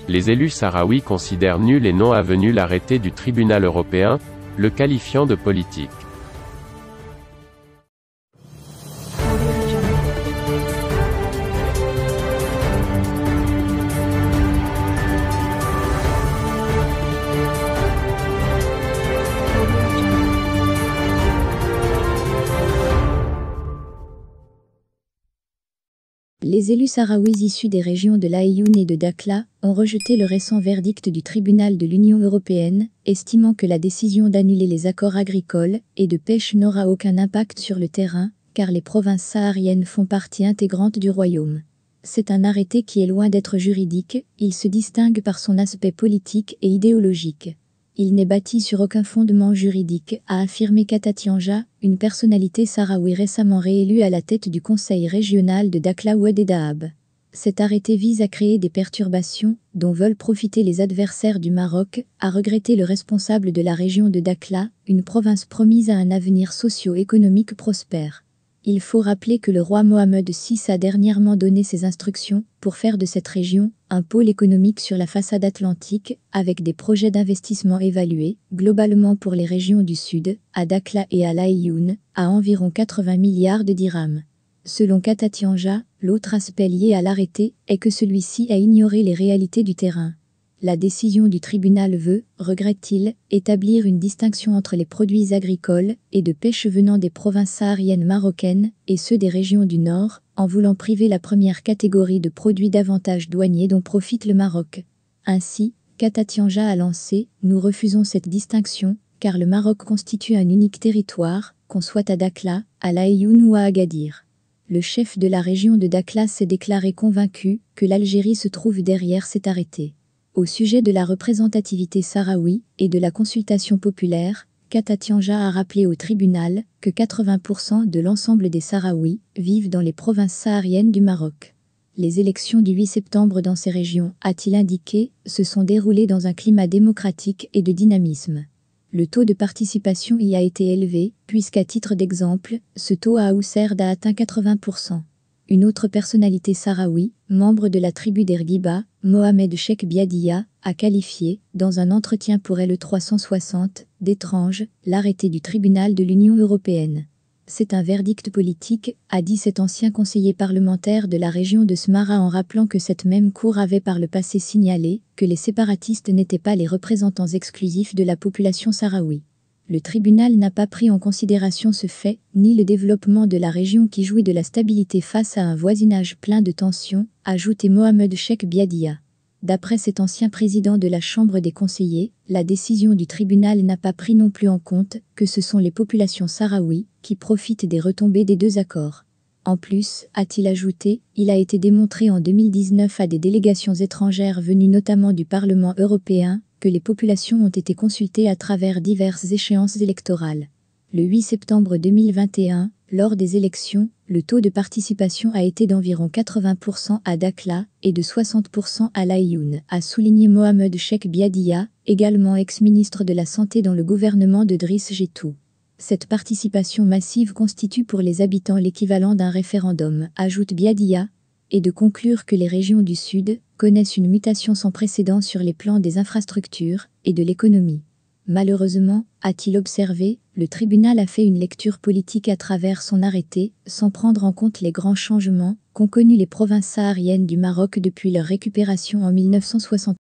Les élus sahraouis considèrent nul et non avenu l'arrêté du tribunal européen, le qualifiant de politique. Les élus sahraouis issus des régions de l'Aïoun et de Dakhla ont rejeté le récent verdict du tribunal de l'Union européenne, estimant que la décision d'annuler les accords agricoles et de pêche n'aura aucun impact sur le terrain, car les provinces sahariennes font partie intégrante du royaume. C'est un arrêté qui est loin d'être juridique, il se distingue par son aspect politique et idéologique. Il n'est bâti sur aucun fondement juridique, a affirmé Kata Tianja, une personnalité sahraoui récemment réélue à la tête du conseil régional de Dakhla Oued et Dahab. Cet arrêté vise à créer des perturbations, dont veulent profiter les adversaires du Maroc, a regretté le responsable de la région de Dakhla, une province promise à un avenir socio-économique prospère. Il faut rappeler que le roi Mohammed VI a dernièrement donné ses instructions pour faire de cette région un pôle économique sur la façade atlantique, avec des projets d'investissement évalués, globalement pour les régions du sud, à Dakhla et à l'Aïoun, à environ 80 milliards de dirhams. Selon Kata Tianja, l'autre aspect lié à l'arrêté est que celui-ci a ignoré les réalités du terrain. La décision du tribunal veut, regrette-t-il, établir une distinction entre les produits agricoles et de pêche venant des provinces sahariennes marocaines et ceux des régions du Nord, en voulant priver la première catégorie de produits d'avantages douaniers dont profite le Maroc. Ainsi, Kata Tianja a lancé « Nous refusons cette distinction, car le Maroc constitue un unique territoire, qu'on soit à Dakhla, à l'Aïoun ou à Agadir ». Le chef de la région de Dakhla s'est déclaré convaincu que l'Algérie se trouve derrière cet arrêté. Au sujet de la représentativité sahraoui et de la consultation populaire, Kata Tianja a rappelé au tribunal que 80% de l'ensemble des Sahraouis vivent dans les provinces sahariennes du Maroc. Les élections du 8 septembre dans ces régions, a-t-il indiqué, se sont déroulées dans un climat démocratique et de dynamisme. Le taux de participation y a été élevé, puisqu'à titre d'exemple, ce taux à Ouserd a atteint 80%. Une autre personnalité sahraoui, membre de la tribu d'Ergiba, Mohamed Cheikh Biadiya, a qualifié, dans un entretien pour Elle 360, d'étrange, l'arrêté du tribunal de l'Union européenne. C'est un verdict politique, a dit cet ancien conseiller parlementaire de la région de Smara en rappelant que cette même cour avait par le passé signalé que les séparatistes n'étaient pas les représentants exclusifs de la population sahraoui. Le tribunal n'a pas pris en considération ce fait, ni le développement de la région qui jouit de la stabilité face à un voisinage plein de tensions, a ajouté Mohamed Cheikh Biadiya. D'après cet ancien président de la Chambre des conseillers, la décision du tribunal n'a pas pris non plus en compte que ce sont les populations sahraouis qui profitent des retombées des deux accords. En plus, a-t-il ajouté, il a été démontré en 2019 à des délégations étrangères venues notamment du Parlement européen, que les populations ont été consultées à travers diverses échéances électorales. Le 8 septembre 2021, lors des élections, le taux de participation a été d'environ 80% à Dakhla et de 60% à l'Aïoun, a souligné Mohamed Cheikh Biadiya, également ex-ministre de la Santé dans le gouvernement de Driss Gétou. Cette participation massive constitue pour les habitants l'équivalent d'un référendum, ajoute Biadiya, et de conclure que les régions du Sud connaissent une mutation sans précédent sur les plans des infrastructures et de l'économie. Malheureusement, a-t-il observé, le tribunal a fait une lecture politique à travers son arrêté, sans prendre en compte les grands changements qu'ont connus les provinces sahariennes du Maroc depuis leur récupération en 1960.